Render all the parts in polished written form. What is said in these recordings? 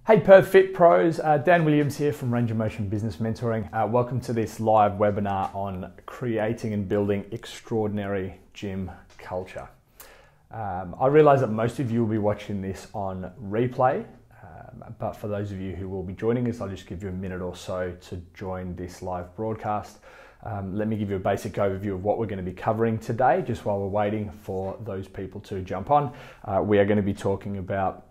Hey Fit Pros, Dan Williams here from Range of Motion Business Mentoring. Welcome to this live webinar on creating and building extraordinary gym culture. I realize that most of you will be watching this on replay, but for those of you who will be joining us, I'll just give you a minute or so to join this live broadcast. Let me give you a basic overview of what we're going to be covering today, just while we're waiting for those people to jump on. We are going to be talking about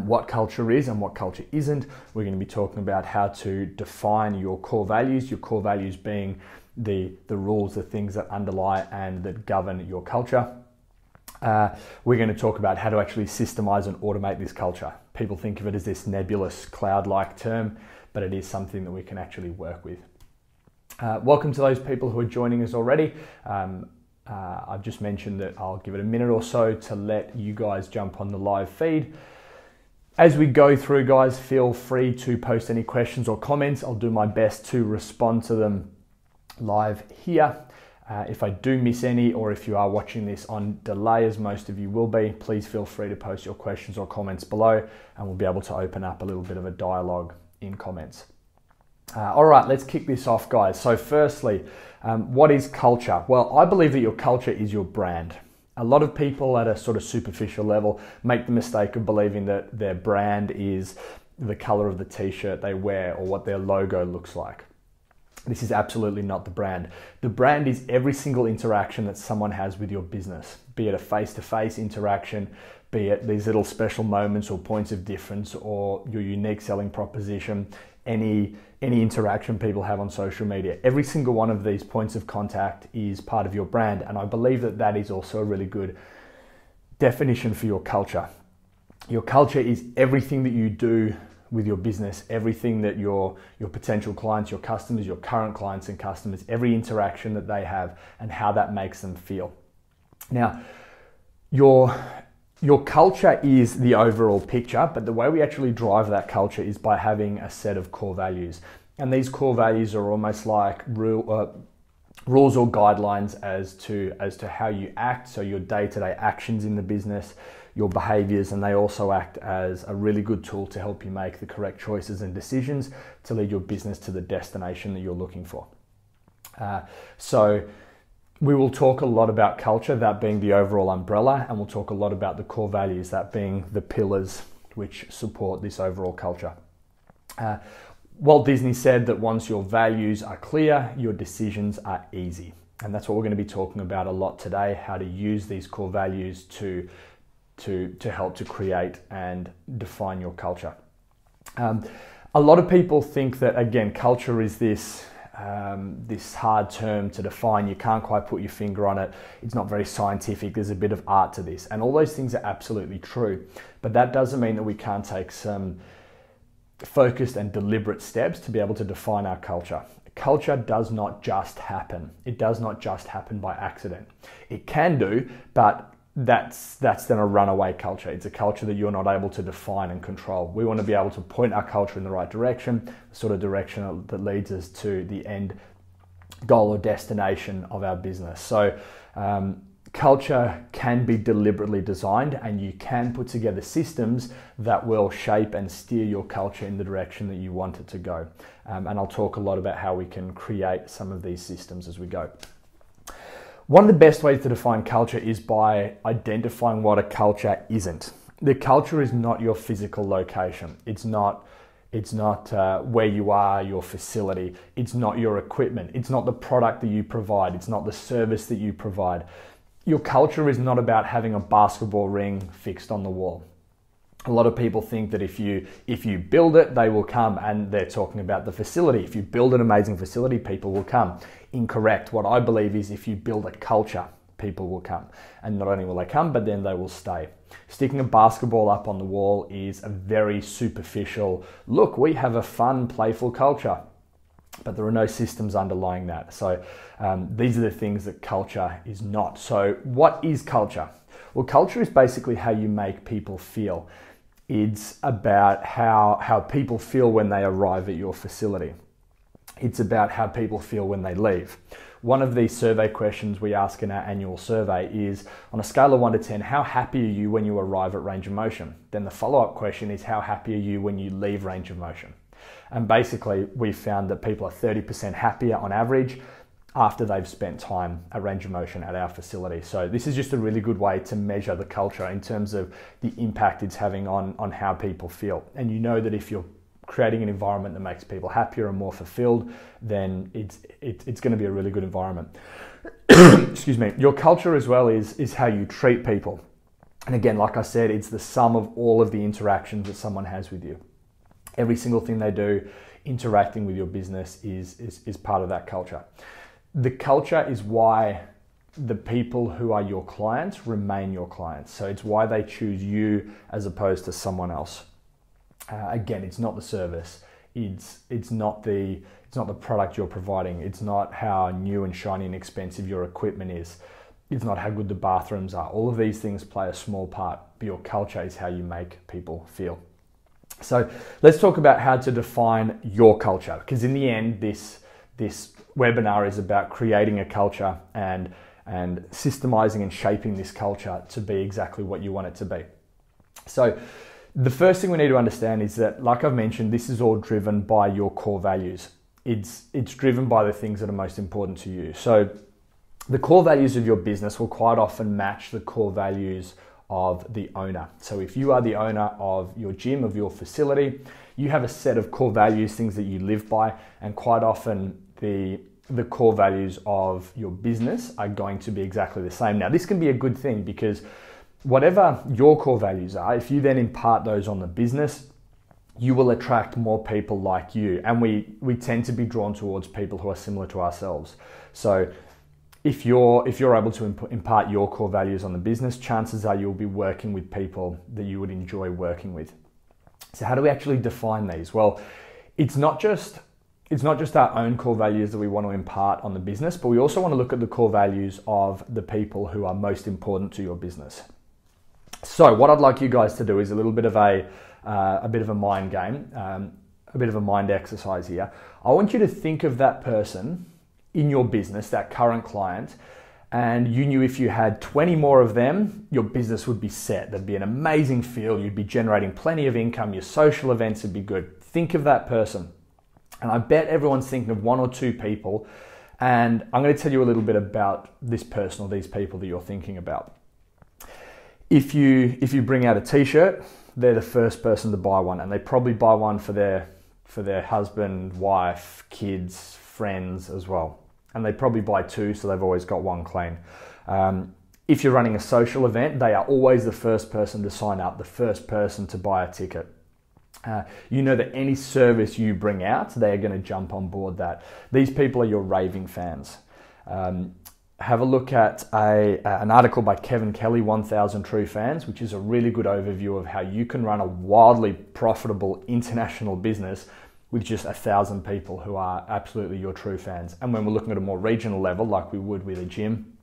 what culture is and what culture isn't. We're going to be talking about how to define your core values being the rules, the things that underlie and that govern your culture. We're going to talk about how to actually systemize and automate this culture. People think of it as this nebulous cloud-like term, but it is something that we can actually work with. Welcome to those people who are joining us already. I've just mentioned that I'll give it a minute or so to let you guys jump on the live feed. As we go through, guys, feel free to post any questions or comments. I'll do my best to respond to them live here. If I do miss any, or if you are watching this on delay, as most of you will be, please feel free to post your questions or comments below, and we'll be able to open up a little bit of a dialogue in comments. All right, let's kick this off, guys. So firstly, what is culture? Well, I believe that your culture is your brand. A lot of people at a sort of superficial level make the mistake of believing that their brand is the color of the t-shirt they wear or what their logo looks like. This is absolutely not the brand. The brand is every single interaction that someone has with your business, be it a face-to-face interaction, be it these little special moments or points of difference or your unique selling proposition, any interaction people have on social media. Every single one of these points of contact is part of your brand, and I believe that that is also a really good definition for your culture. Your culture is everything that you do with your business, everything that your potential clients, your customers, your current clients and customers, every interaction that they have and how that makes them feel. Now, your culture is the overall picture, but the way we actually drive that culture is by having a set of core values. And these core values are almost like rules or guidelines as to how you act, so your day-to-day actions in the business, your behaviors, and they also act as a really good tool to help you make the correct choices and decisions to lead your business to the destination that you're looking for. So we will talk a lot about culture, that being the overall umbrella, and we'll talk a lot about the core values, that being the pillars which support this overall culture. Walt Disney said that once your values are clear, your decisions are easy. And that's what we're going to be talking about a lot today, how to use these core values to help to create and define your culture. A lot of people think that, again, culture is this hard term to define. You can't quite put your finger on it. It's not very scientific. There's a bit of art to this. And all those things are absolutely true. But that doesn't mean that we can't take some focused and deliberate steps to be able to define our culture. Culture does not just happen. It does not just happen by accident. It can do, but that's then a runaway culture. It's a culture that you're not able to define and control. We want to be able to point our culture in the right direction, the sort of direction that leads us to the end goal or destination of our business. So culture can be deliberately designed, and you can put together systems that will shape and steer your culture in the direction that you want it to go. And I'll talk a lot about how we can create some of these systems as we go. One of the best ways to define culture is by identifying what a culture isn't. The culture is not your physical location. It's not where you are, your facility. It's not your equipment. It's not the product that you provide. It's not the service that you provide. Your culture is not about having a basketball ring fixed on the wall. A lot of people think that if you build it, they will come, and they're talking about the facility. If you build an amazing facility, people will come. Incorrect. What I believe is if you build a culture, people will come. And not only will they come, but then they will stay. Sticking a basketball up on the wall is a very superficial look. We have a fun, playful culture, but there are no systems underlying that. So these are the things that culture is not. So what is culture? Well, culture is basically how you make people feel. It's about how people feel when they arrive at your facility. It's about how people feel when they leave. one of these survey questions we ask in our annual survey is, on a scale of 1 to 10, how happy are you when you arrive at range of motion? Then the follow-up question is, how happy are you when you leave range of motion? And basically, we found that people are 30% happier on average after they've spent time at range of motion at our facility. So this is just a really good way to measure the culture in terms of the impact it's having on how people feel. And you know that if you're creating an environment that makes people happier and more fulfilled, then it's going to be a really good environment. Excuse me. Your culture as well is how you treat people. And again, like I said, it's the sum of all of the interactions that someone has with you. Every single thing they do, interacting with your business is part of that culture. The culture is why the people who are your clients remain your clients. So it's why they choose you as opposed to someone else. Again, it's not the service. It's not the product you're providing. It's not how new and shiny and expensive your equipment is. It's not how good the bathrooms are. All of these things play a small part, but your culture is how you make people feel. So let's talk about how to define your culture, because in the end, this webinar is about creating a culture and systemizing and shaping this culture to be exactly what you want it to be. So the first thing we need to understand is that, like I've mentioned, this is all driven by your core values. It's driven by the things that are most important to you. So the core values of your business will quite often match the core values of the owner. So if you are the owner of your gym, of your facility, you have a set of core values, things that you live by, and quite often the core values of your business are going to be exactly the same. Now, this can be a good thing because whatever your core values are, if you then impart those on the business, you will attract more people like you. And we tend to be drawn towards people who are similar to ourselves. So if you're able to impart your core values on the business, chances are you'll be working with people that you would enjoy working with. So how do we actually define these? Well, it's not just our own core values that we want to impart on the business, but we also want to look at the core values of the people who are most important to your business. So what I'd like you guys to do is a little bit of a mind game, a bit of a mind exercise here. I want you to think of that person in your business, that current client, and you knew if you had 20 more of them, your business would be set. There'd be an amazing feel. You'd be generating plenty of income. Your social events would be good. Think of that person. And I bet everyone's thinking of 1 or 2 people. And I'm going to tell you a little bit about this person or these people that you're thinking about. If you bring out a t-shirt, they're the first person to buy one, and they probably buy one for their husband, wife, kids, friends as well. And they probably buy 2, so they've always got 1 clean. If you're running a social event, they are always the first person to sign up, the first person to buy a ticket. You know that any service you bring out, they're going to jump on board that. These people are your raving fans. Have a look at an article by Kevin Kelly, 1000 True Fans, which is a really good overview of how you can run a wildly profitable international business with just 1,000 people who are absolutely your true fans. And when we're looking at a more regional level, like we would with a gym,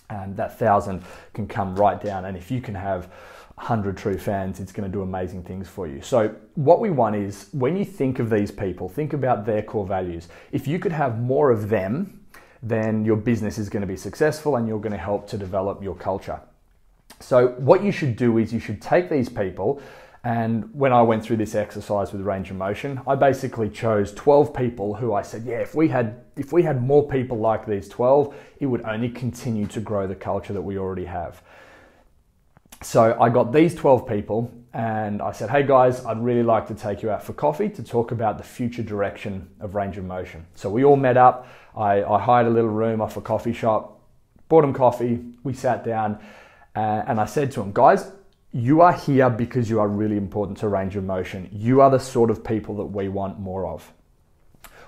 that 1,000 can come right down. And if you can have 100 true fans, it's going to do amazing things for you. So what we want is, when you think of these people, think about their core values. If you could have more of them, then your business is going to be successful and you're going to help to develop your culture. So what you should do is you should take these people, and when I went through this exercise with range of motion, I basically chose 12 people who I said, yeah, if we had more people like these 12, it would only continue to grow the culture that we already have. So I got these 12 people and I said, hey guys, I'd really like to take you out for coffee to talk about the future direction of range of motion. So we all met up. I hired a little room off a coffee shop, bought them coffee, we sat down, and I said to them, guys, you are here because you are really important to range of motion. You are the sort of people that we want more of.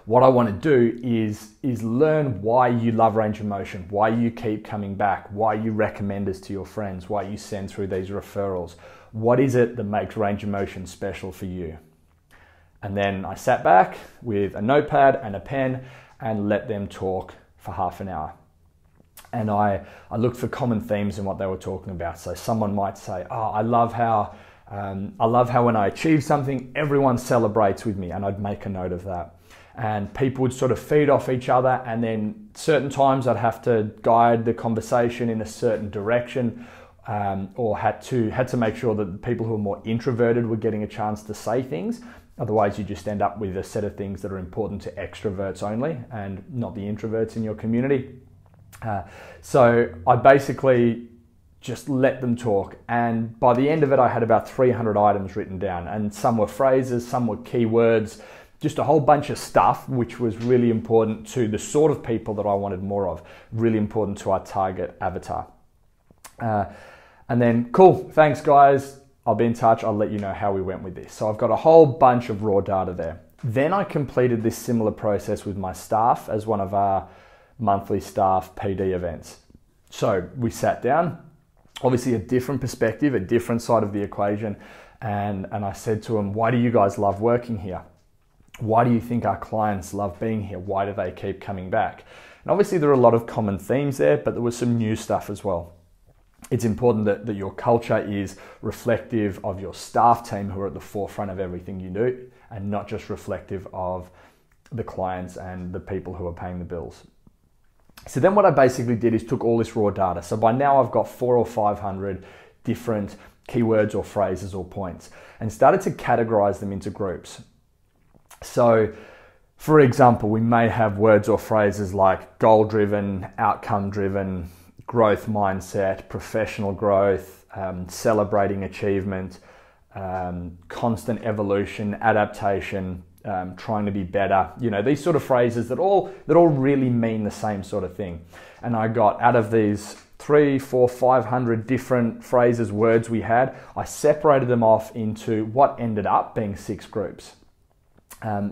What I want to do is learn why you love range of motion, why you keep coming back, why you recommend us to your friends, why you send through these referrals. What is it that makes range of motion special for you? And then I sat back with a notepad and a pen and let them talk for half an hour. And I looked for common themes in what they were talking about. So someone might say, oh, I love how when I achieve something, everyone celebrates with me, and I'd make a note of that. and people would sort of feed off each other, and then certain times I'd have to guide the conversation in a certain direction, or had to make sure that the people who are more introverted were getting a chance to say things. Otherwise, you just end up with a set of things that are important to extroverts only and not the introverts in your community. So I basically just let them talk, and by the end of it I had about 300 items written down, and some were phrases, some were keywords, just a whole bunch of stuff which was really important to the sort of people that I wanted more of, really important to our target avatar. And then, cool, thanks guys, I'll be in touch, I'll let you know how we went with this. So I've got a whole bunch of raw data there. Then I completed this similar process with my staff as one of our monthly staff PD events. So we sat down, obviously a different perspective, a different side of the equation, and I said to them, why do you guys love working here? Why do you think our clients love being here? Why do they keep coming back? And obviously there are a lot of common themes there, but there was some new stuff as well. It's important that your culture is reflective of your staff team who are at the forefront of everything you do, and not just reflective of the clients and the people who are paying the bills. So then what I basically did is took all this raw data. So by now I've got 400 or 500 different keywords or phrases or points, and started to categorize them into groups. So for example, we may have words or phrases like goal-driven, outcome-driven, growth mindset, professional growth, celebrating achievement, constant evolution, adaptation, trying to be better, you know, these sort of phrases that all really mean the same sort of thing. And I got, out of these 300, 400, 500 different phrases, words we had, I separated them off into what ended up being 6 groups.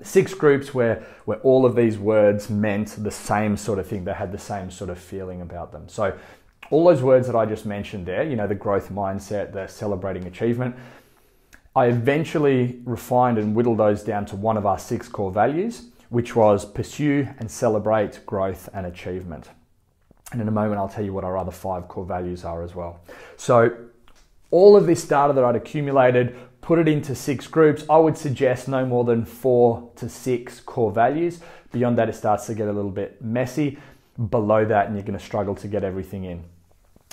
6 groups where all of these words meant the same sort of thing. They had the same sort of feeling about them. So all those words that I just mentioned there, you know, the growth mindset, the celebrating achievement, I eventually refined and whittled those down to one of our 6 core values, which was pursue and celebrate growth and achievement. And in a moment, I'll tell you what our other 5 core values are as well. So all of this data that I'd accumulated, put it into 6 groups. I would suggest no more than 4 to 6 core values. Beyond that, it starts to get a little bit messy. Below that, and you're going to struggle to get everything in.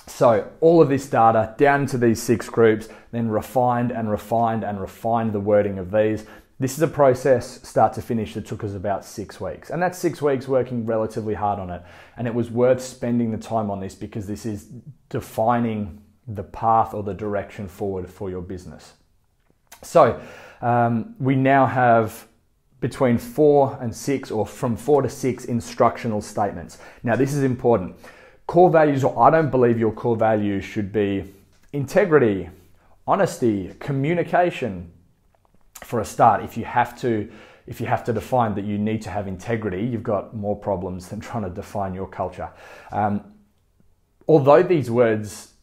So all of this data down to these 6 groups, then refined and refined and refined the wording of these. This is a process, start to finish, that took us about 6 weeks. And that's 6 weeks working relatively hard on it. And it was worth spending the time on this because this is defining the path or the direction forward for your business. So we now have between 4 and 6, or from 4 to 6 instructional statements. Now this is important. Core values, or I don't believe your core values should be integrity, honesty, communication. For a start, if you have to define that you need to have integrity, you've got more problems than trying to define your culture. Although these words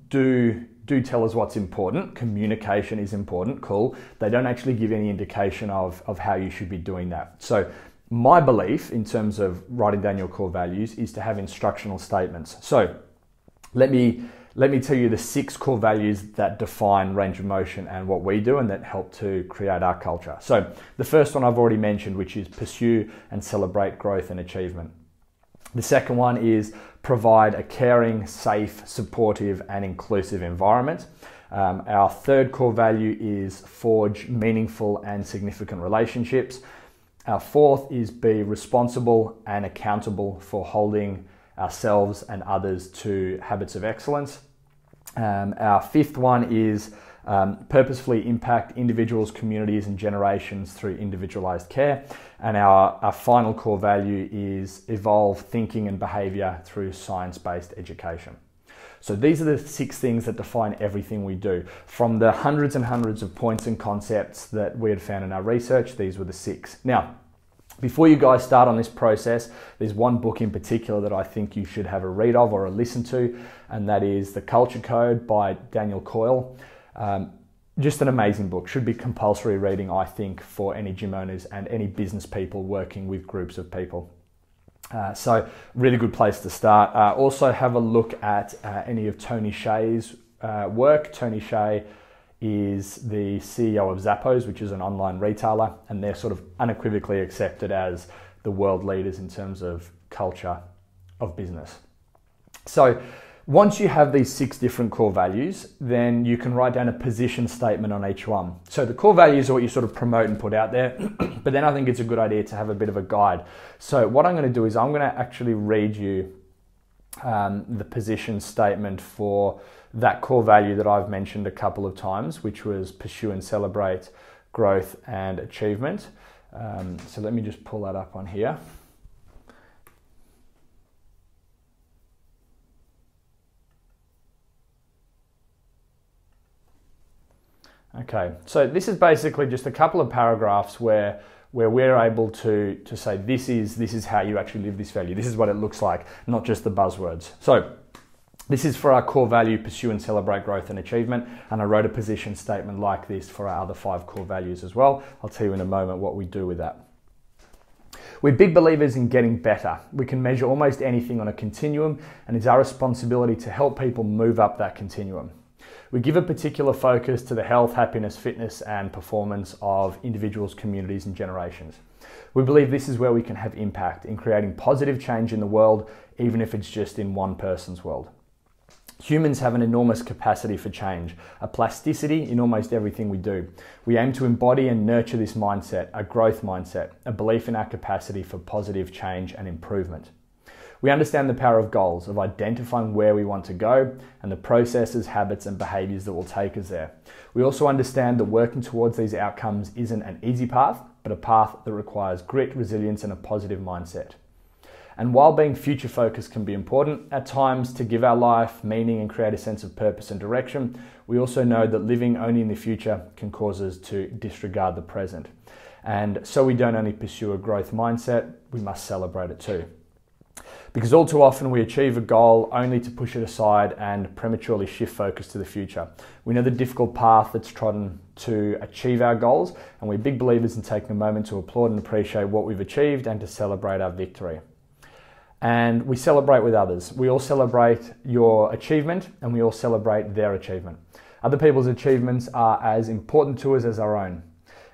do tell us what's important, communication is important, cool, they don't actually give any indication of how you should be doing that. So my belief in terms of writing down your core values is to have instructional statements. So let me tell you the 6 core values that define Range of Motion and what we do and that help to create our culture. So the first one I've already mentioned, which is pursue and celebrate growth and achievement. The second one is provide a caring, safe, supportive and inclusive environment. Our third core value is forge meaningful and significant relationships. Our fourth is be responsible and accountable for holding ourselves and others to habits of excellence. Our fifth one is purposefully impact individuals, communities and generations through individualized care. And our final core value is evolve thinking and behavior through science-based education. So these are the 6 things that define everything we do. From the hundreds and hundreds of points and concepts that we had found in our research, these were the 6. Now, before you guys start on this process, there's one book in particular that I think you should have a read of or a listen to, and that is The Culture Code by Daniel Coyle. Just an amazing book, should be compulsory reading, I think, for any gym owners and any business people working with groups of people. So really good place to start. Also have a look at any of Tony Hsieh's work. Tony Hsieh is the CEO of Zappos, which is an online retailer, and they're sort of unequivocally accepted as the world leaders in terms of culture of business. So once you have these 6 different core values, then you can write down a position statement on each one. So the core values are what you sort of promote and put out there, but then I think it's a good idea to have a bit of a guide. So what I'm going to do is I'm going to actually read you the position statement for that core value that I've mentioned a couple of times, which was pursue and celebrate growth and achievement. So let me just pull that up on here. Okay, so this is basically just a couple of paragraphs where we're able to say this is how you actually live this value. This is what it looks like, not just the buzzwords. So this is for our core value, pursue and celebrate growth and achievement. And I wrote a position statement like this for our other 5 core values as well. I'll tell you in a moment what we do with that. We're big believers in getting better. We can measure almost anything on a continuum, and it's our responsibility to help people move up that continuum. We give a particular focus to the health, happiness, fitness, and performance of individuals, communities, and generations. We believe this is where we can have impact in creating positive change in the world, even if it's just in one person's world. Humans have an enormous capacity for change, a plasticity in almost everything we do. We aim to embody and nurture this mindset, a growth mindset, a belief in our capacity for positive change and improvement. We understand the power of goals, of identifying where we want to go and the processes, habits, and behaviors that will take us there. We also understand that working towards these outcomes isn't an easy path, but a path that requires grit, resilience, and a positive mindset. And while being future focused can be important at times to give our life meaning and create a sense of purpose and direction, we also know that living only in the future can cause us to disregard the present. And so we don't only pursue a growth mindset, we must celebrate it too. Because all too often we achieve a goal only to push it aside and prematurely shift focus to the future. We know the difficult path that's trodden to achieve our goals, and we're big believers in taking a moment to applaud and appreciate what we've achieved and to celebrate our victory. And we celebrate with others. We all celebrate your achievement and we all celebrate their achievement. Other people's achievements are as important to us as our own.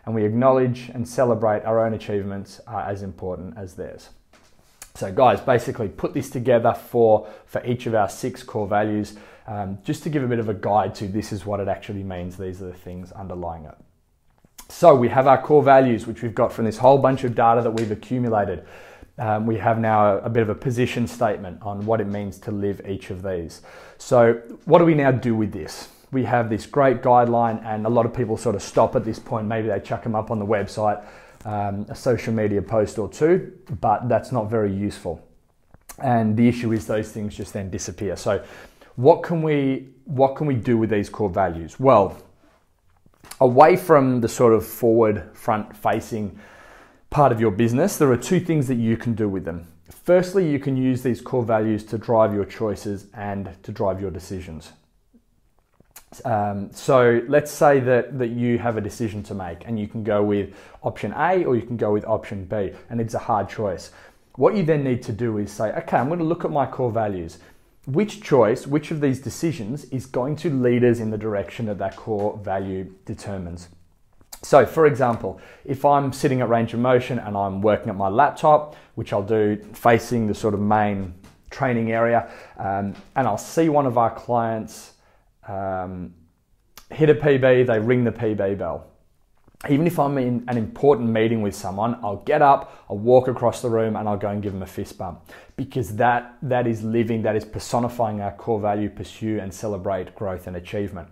And we acknowledge and celebrate our own achievements are as important as theirs. So guys, basically put this together for each of our 6 core values, just to give a bit of a guide to this is what it actually means. These are the things underlying it. So we have our core values, which we've got from this whole bunch of data that we've accumulated. We have now a bit of a position statement on what it means to live each of these. So what do we now do with this? We have this great guideline, and a lot of people sort of stop at this point. Maybe they chuck them up on the website, a social media post or 2, but that's not very useful. And the issue is those things just then disappear. So what can we do with these core values? Well, away from the sort of forward, front-facing part of your business, there are 2 things that you can do with them. Firstly, you can use these core values to drive your choices and to drive your decisions. So let's say that you have a decision to make, and you can go with option A or you can go with option B, and it's a hard choice. What you then need to do is say, okay, I'm going to look at my core values. Which choice, which of these decisions is going to lead us in the direction that that core value determines? So for example, if I'm sitting at range of motion and I'm working at my laptop, which I'll do facing the sort of main training area, and I'll see one of our clients hit a PB, they ring the PB bell. Even if I'm in an important meeting with someone, I'll get up, I'll walk across the room, and I'll go and give them a fist bump, because that is living, that is personifying our core value, pursue and celebrate growth and achievement.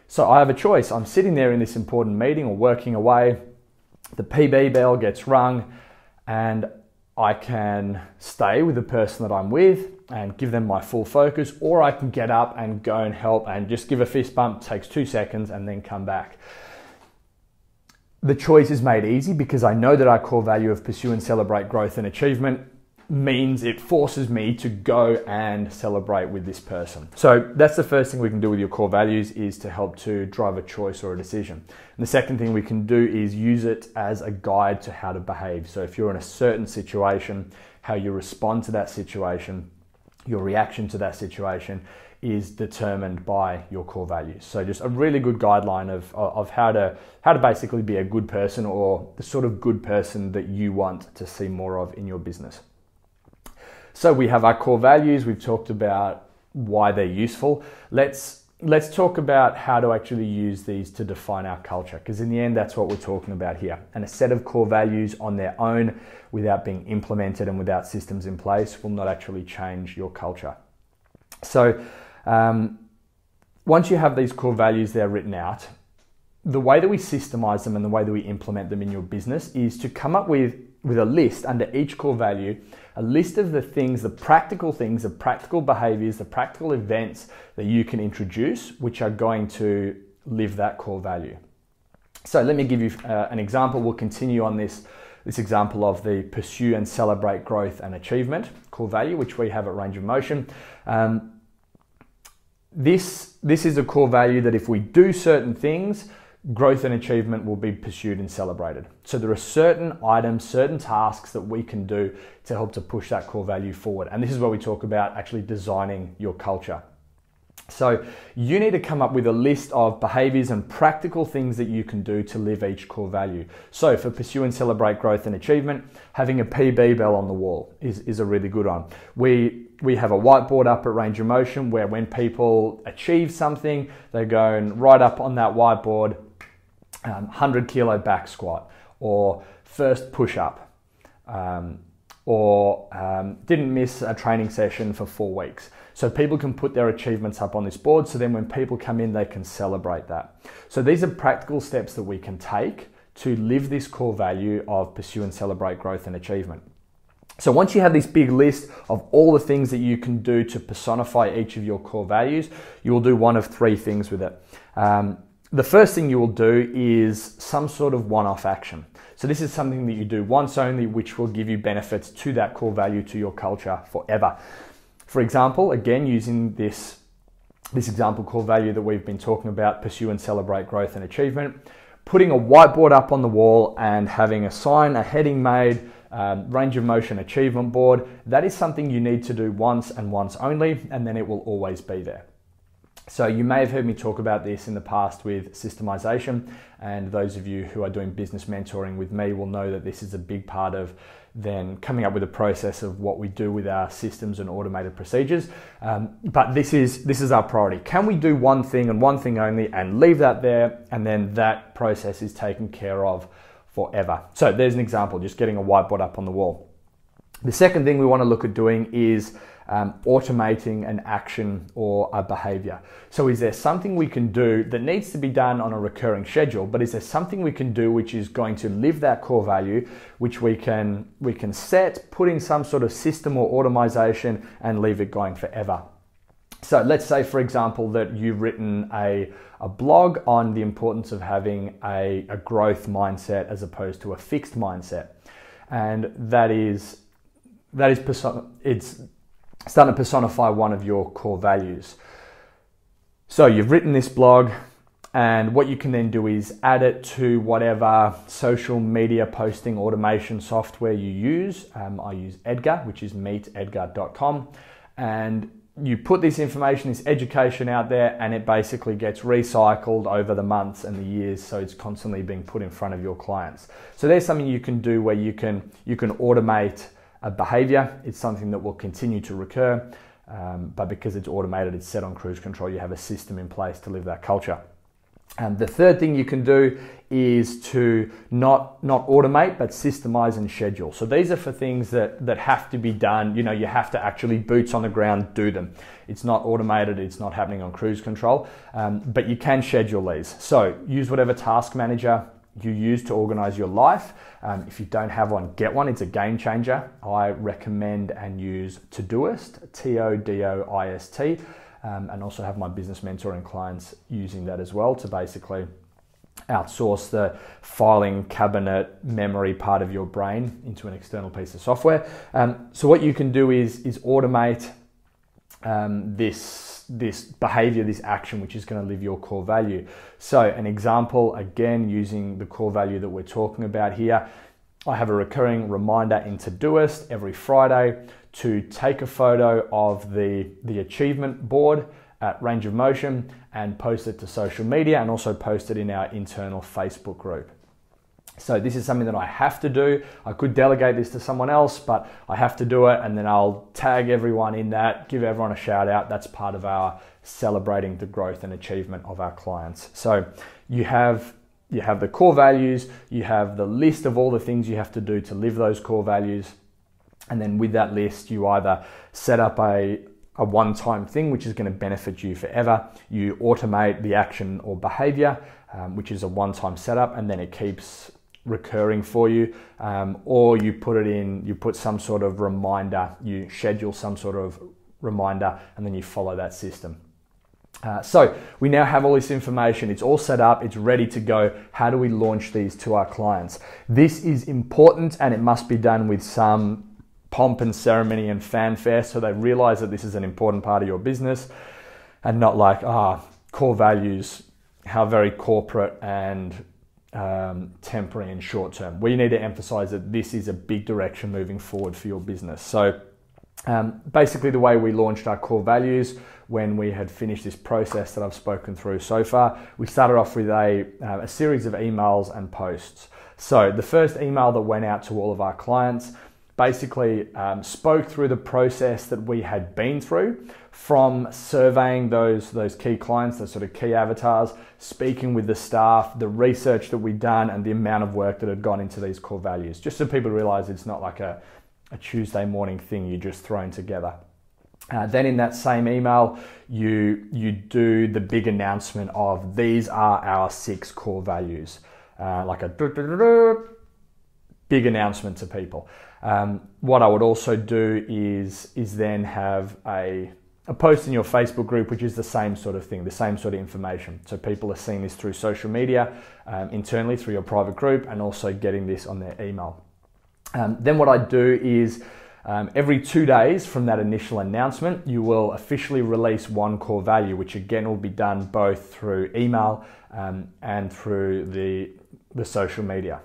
So I have a choice. I'm sitting there in this important meeting or working away, the PB bell gets rung, and I can stay with the person that I'm with and give them my full focus, or I can get up and go and help and just give a fist bump, takes 2 seconds, and then come back. The choice is made easy because I know that our core value of pursue and celebrate growth and achievement means it forces me to go and celebrate with this person. So that's the first thing we can do with your core values, is to help to drive a choice or a decision. And the second thing we can do is use it as a guide to how to behave. So if you're in a certain situation, how you respond to that situation, your reaction to that situation is determined by your core values. So just a really good guideline of how to basically be a good person, or the sort of good person that you want to see more of in your business. So we have our core values. We've talked about why they're useful. Let's talk about how to actually use these to define our culture, because in the end, that's what we're talking about here. And a set of core values on their own, without being implemented and without systems in place, will not actually change your culture. So once you have these core values, they're written out, the way that we systemize them and the way that we implement them in your business is to come up with a list under each core value, a list of the things, the practical behaviors, the practical events that you can introduce, which are going to live that core value. So let me give you an example. We'll continue on this example of the pursue and celebrate growth and achievement core value, which we have at Range of Motion. This is a core value that if we do certain things, growth and achievement will be pursued and celebrated. So there are certain items, certain tasks that we can do to help to push that core value forward. And this is where we talk about actually designing your culture. So you need to come up with a list of behaviors and practical things that you can do to live each core value. So for pursue and celebrate growth and achievement, having a PB bell on the wall is a really good one. We have a whiteboard up at Range of Motion where when people achieve something, they're going right up on that whiteboard, 100 kilo back squat, or first push up, or didn't miss a training session for 4 weeks. So people can put their achievements up on this board, so then when people come in, they can celebrate that. So these are practical steps that we can take to live this core value of pursue and celebrate growth and achievement. So once you have this big list of all the things that you can do to personify each of your core values, you will do one of 3 things with it. The first thing you will do is some sort of one-off action. So this is something that you do once only, which will give you benefits to that core value, to your culture forever. For example, again, using this example core value that we've been talking about, pursue and celebrate growth and achievement, putting a whiteboard up on the wall and having a sign, a heading made, Range of Motion achievement board, that is something you need to do once and once only, and then it will always be there. So you may have heard me talk about this in the past with systemization, and those of you who are doing business mentoring with me will know that this is a big part of then coming up with a process of what we do with our systems and automated procedures. But this is our priority. Can we do one thing and one thing only and leave that there, and then that process is taken care of forever? So there's an example, just getting a whiteboard up on the wall. The second thing we want to look at doing is automating an action or a behavior. So is there something we can do that needs to be done on a recurring schedule, but is there something we can do which is going to live that core value, which we can set, put in some sort of system or automation and leave it going forever? So let's say, for example, that you've written a blog on the importance of having a growth mindset as opposed to a fixed mindset. And it's starting to personify one of your core values. So you've written this blog, and what you can then do is add it to whatever social media posting automation software you use. I use Edgar, which is meetedgar.com, and you put this information, this education out there, and it basically gets recycled over the months and the years, so it's constantly being put in front of your clients. So there's something you can do where you can automate a behavior. It's something that will continue to recur, but because it's automated, it's set on cruise control, you have a system in place to live that culture. And the third thing you can do is to not automate, but systemize and schedule. So these are for things that have to be done. You have to actually boots on the ground do them. It's not automated, it's not happening on cruise control, but you can schedule these. So use whatever task manager you use to organize your life. If you don't have one, get one. It's a game changer. I recommend and use Todoist, Todoist, and also have my business mentoring clients using that as well to basically outsource the filing cabinet memory part of your brain into an external piece of software. So what you can do is automate this behavior, this action, which is going to live your core value. So an example, again, using the core value that we're talking about here, I have a recurring reminder in Todoist every Friday to take a photo of the achievement board at Range of Motion and post it to social media and also post it in our internal Facebook group. So this is something that I have to do. I could delegate this to someone else, but I have to do it, and then I'll tag everyone in that, give everyone a shout out. That's part of our celebrating the growth and achievement of our clients. So you have the core values, you have the list of all the things you have to do to live those core values, and then with that list, you either set up a one-time thing which is going to benefit you forever. You automate the action or behavior, which is a one-time setup, and then it keeps recurring for you, or you put some sort of reminder, you schedule some sort of reminder, and then you follow that system. So we now have all this information, it's all set up, it's ready to go. How do we launch these to our clients? This is important, and it must be done with some pomp and ceremony and fanfare, so they realize that this is an important part of your business, and not like, core values, how very corporate and temporary and short term. We need to emphasize that this is a big direction moving forward for your business. So basically the way we launched our core values, when we had finished this process that I've spoken through so far, we started off with a series of emails and posts. So the first email that went out to all of our clients basically spoke through the process that we had been through, from surveying those key clients, those sort of key avatars, speaking with the staff, the research that we'd done, and the amount of work that had gone into these core values, just so people realize it's not like a Tuesday morning thing you just thrown together. Then in that same email, you do the big announcement of these are our 6 core values, like a big announcement to people. What I would also do is then have a post in your Facebook group, which is the same sort of thing, the same sort of information. So people are seeing this through social media, internally through your private group, and also getting this on their email. Then what I do is every 2 days from that initial announcement, you will officially release one core value, which again will be done both through email and through the social media.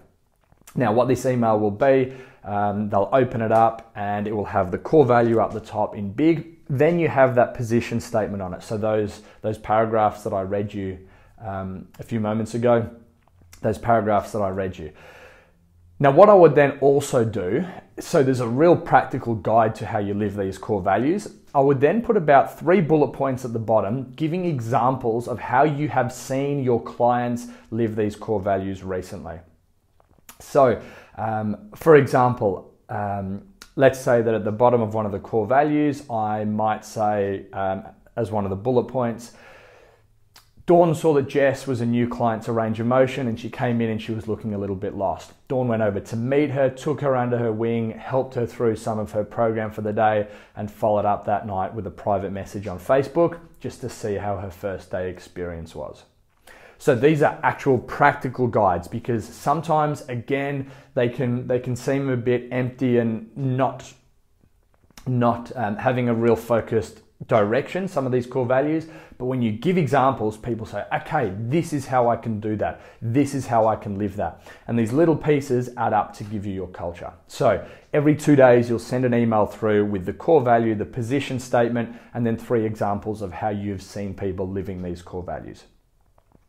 Now, what this email will be, they'll open it up and it will have the core value up the top in big. Then you have that position statement on it. So those paragraphs that I read you a few moments ago, those paragraphs that I read you. Now, what I would then also do, so there's a real practical guide to how you live these core values. I would then put about 3 bullet points at the bottom, giving examples of how you have seen your clients live these core values recently. So, for example, let's say that at the bottom of one of the core values, I might say, as one of the bullet points, Dawn saw that Jess was a new client to Range of Motion, and she came in and she was looking a little bit lost. Dawn went over to meet her, took her under her wing, helped her through some of her program for the day, and followed up that night with a private message on Facebook just to see how her first day experience was. So these are actual practical guides, because sometimes, again, they can seem a bit empty and not having a real focused direction, some of these core values. But when you give examples, people say, okay, this is how I can do that. This is how I can live that. And these little pieces add up to give you your culture. So every 2 days, you'll send an email through with the core value, the position statement, and then 3 examples of how you've seen people living these core values.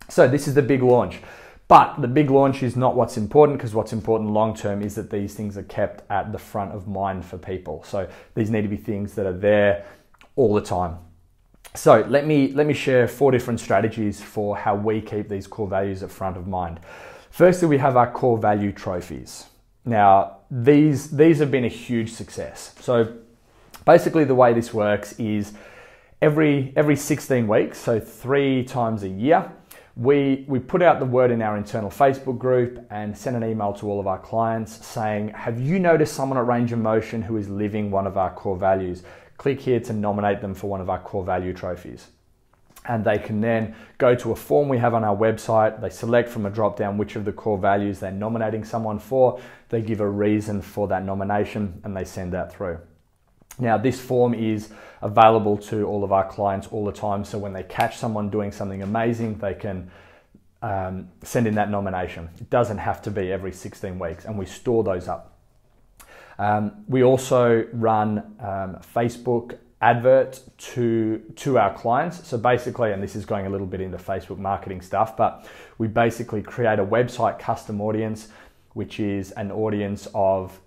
So this is the big launch. But the big launch is not what's important, because what's important long term is that these things are kept at the front of mind for people. So these need to be things that are there all the time. So let me share 4 different strategies for how we keep these core values at front of mind. Firstly, we have our core value trophies. Now, these have been a huge success. So basically the way this works is every 16 weeks, so 3 times a year, we put out the word in our internal Facebook group and send an email to all of our clients saying, have you noticed someone at Range of Motion who is living one of our core values? Click here to nominate them for one of our core value trophies. And they can then go to a form we have on our website. They select from a drop down which of the core values they're nominating someone for. They give a reason for that nomination and they send that through. Now, this form is available to all of our clients all the time. So when they catch someone doing something amazing, they can send in that nomination. It doesn't have to be every 16 weeks, and we store those up. We also run Facebook advert to our clients. So basically, and this is going a little bit into Facebook marketing stuff, but we basically create a website custom audience, which is an audience of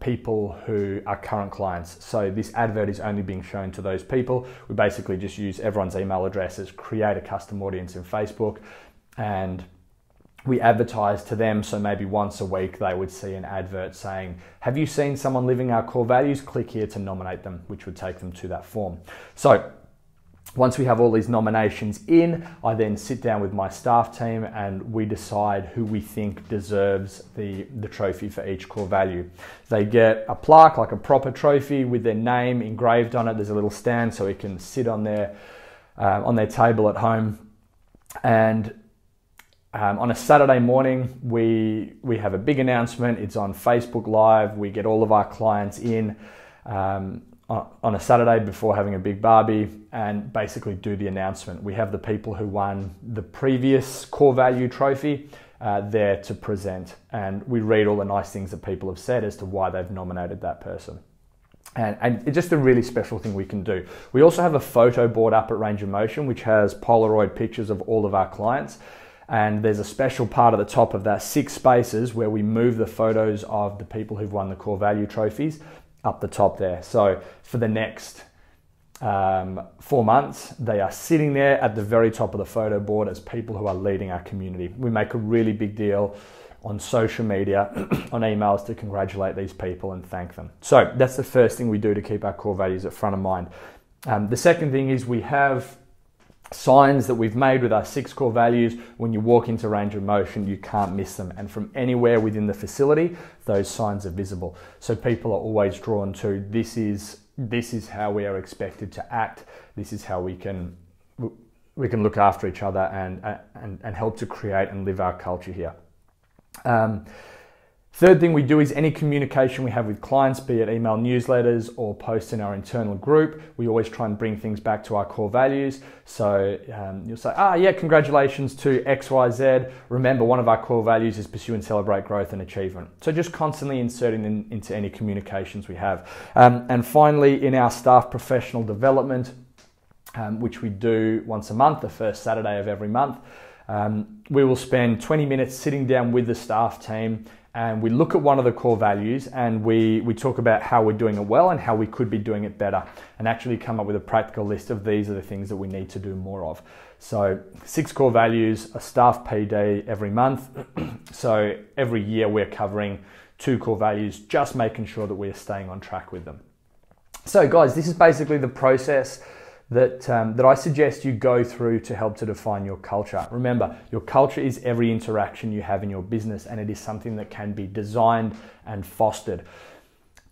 people who are current clients. So this advert is only being shown to those people. We basically just use everyone's email addresses, create a custom audience in Facebook, and we advertise to them. So maybe once a week they would see an advert saying, have you seen someone living our core values? Click here to nominate them, which would take them to that form. So once we have all these nominations in, I then sit down with my staff team and we decide who we think deserves the trophy for each core value. They get a plaque, like a proper trophy with their name engraved on it. There's a little stand so it can sit on their table at home. And on a Saturday morning, we have a big announcement. It's on Facebook Live. We get all of our clients in on a Saturday before having a big barbie and basically do the announcement. We have the people who won the previous core value trophy there to present, and we read all the nice things that people have said as to why they've nominated that person. And it's just a really special thing we can do. We also have a photo board up at Range of Motion, which has Polaroid pictures of all of our clients. And there's a special part at the top of that 6 spaces where we move the photos of the people who've won the core value trophies up the top there. So for the next 4 months, they are sitting there at the very top of the photo board as people who are leading our community. We make a really big deal on social media, on emails to congratulate these people and thank them. So that's the first thing we do to keep our core values at front of mind. The second thing is we have signs that we've made with our 6 core values. When you walk into Range of Motion, you can't miss them. And from anywhere within the facility, those signs are visible. So people are always drawn to, this is how we are expected to act. This is how we can look after each other and help to create and live our culture here. Third thing we do is any communication we have with clients, be it email newsletters or posts in our internal group, we always try and bring things back to our core values. So you'll say, yeah, congratulations to XYZ. Remember, one of our core values is pursue and celebrate growth and achievement. So just constantly inserting them into any communications we have. And finally, in our staff professional development, which we do once a month, the first Saturday of every month, we will spend 20 minutes sitting down with the staff team and we look at one of the core values and we talk about how we're doing it well and how we could be doing it better, and actually come up with a practical list of these are the things that we need to do more of. So 6 core values, a staff PD every month. So every year we're covering 2 core values, just making sure that we're staying on track with them. So guys, this is basically the process that I suggest you go through to help to define your culture. Remember, your culture is every interaction you have in your business, and it is something that can be designed and fostered.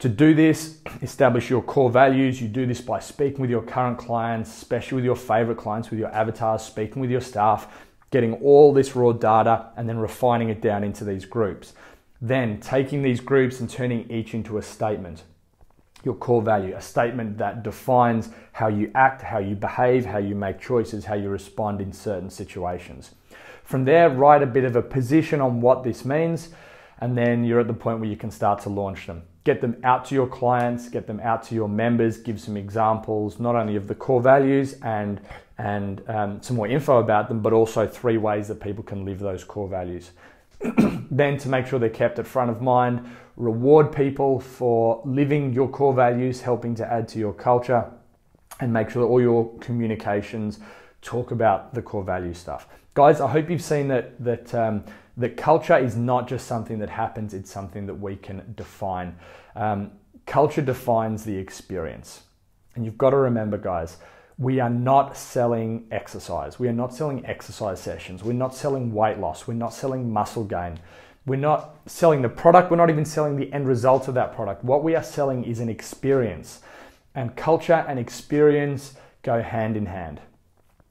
To do this, establish your core values. You do this by speaking with your current clients, especially with your favorite clients, with your avatars, speaking with your staff, getting all this raw data and then refining it down into these groups. Then taking these groups and turning each into a statement. Your core value, a statement that defines how you act, how you behave, how you make choices, how you respond in certain situations. From there, write a bit of a position on what this means, and then you're at the point where you can start to launch them. Get them out to your clients, get them out to your members, give some examples, not only of the core values and some more info about them, but also 3 ways that people can live those core values. Then, to make sure they're kept at front of mind, reward people for living your core values, helping to add to your culture, and make sure that all your communications talk about the core value stuff. Guys, I hope you've seen that culture is not just something that happens, it's something that we can define. Culture defines the experience. And you've got to remember, guys, we are not selling exercise. We are not selling exercise sessions. We're not selling weight loss. We're not selling muscle gain. We're not selling the product. We're not even selling the end result of that product. What we are selling is an experience. And culture and experience go hand in hand.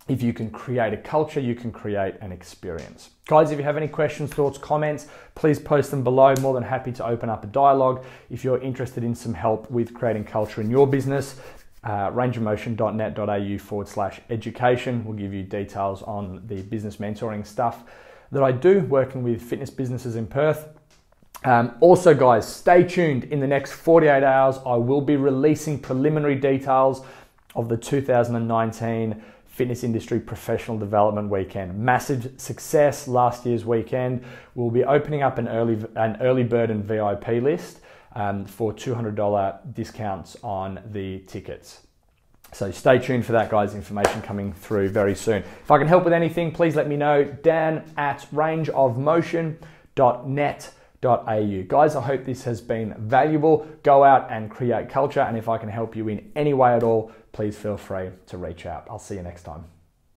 If you can create a culture, you can create an experience. Guys, if you have any questions, thoughts, comments, please post them below. More than happy to open up a dialogue. If you're interested in some help with creating culture in your business, rangeofmotion.net.au/education will give you details on the business mentoring stuff that I do, working with fitness businesses in Perth. Also, guys, stay tuned. In the next 48 hours, I will be releasing preliminary details of the 2019 Fitness Industry Professional Development Weekend. Massive success last year's weekend. We'll be opening up an early bird and VIP list for $200 discounts on the tickets. So stay tuned for that, guys. Information coming through very soon. If I can help with anything, please let me know. dan@rangeofmotion.net.au. Guys, I hope this has been valuable. Go out and create culture. And if I can help you in any way at all, please feel free to reach out. I'll see you next time.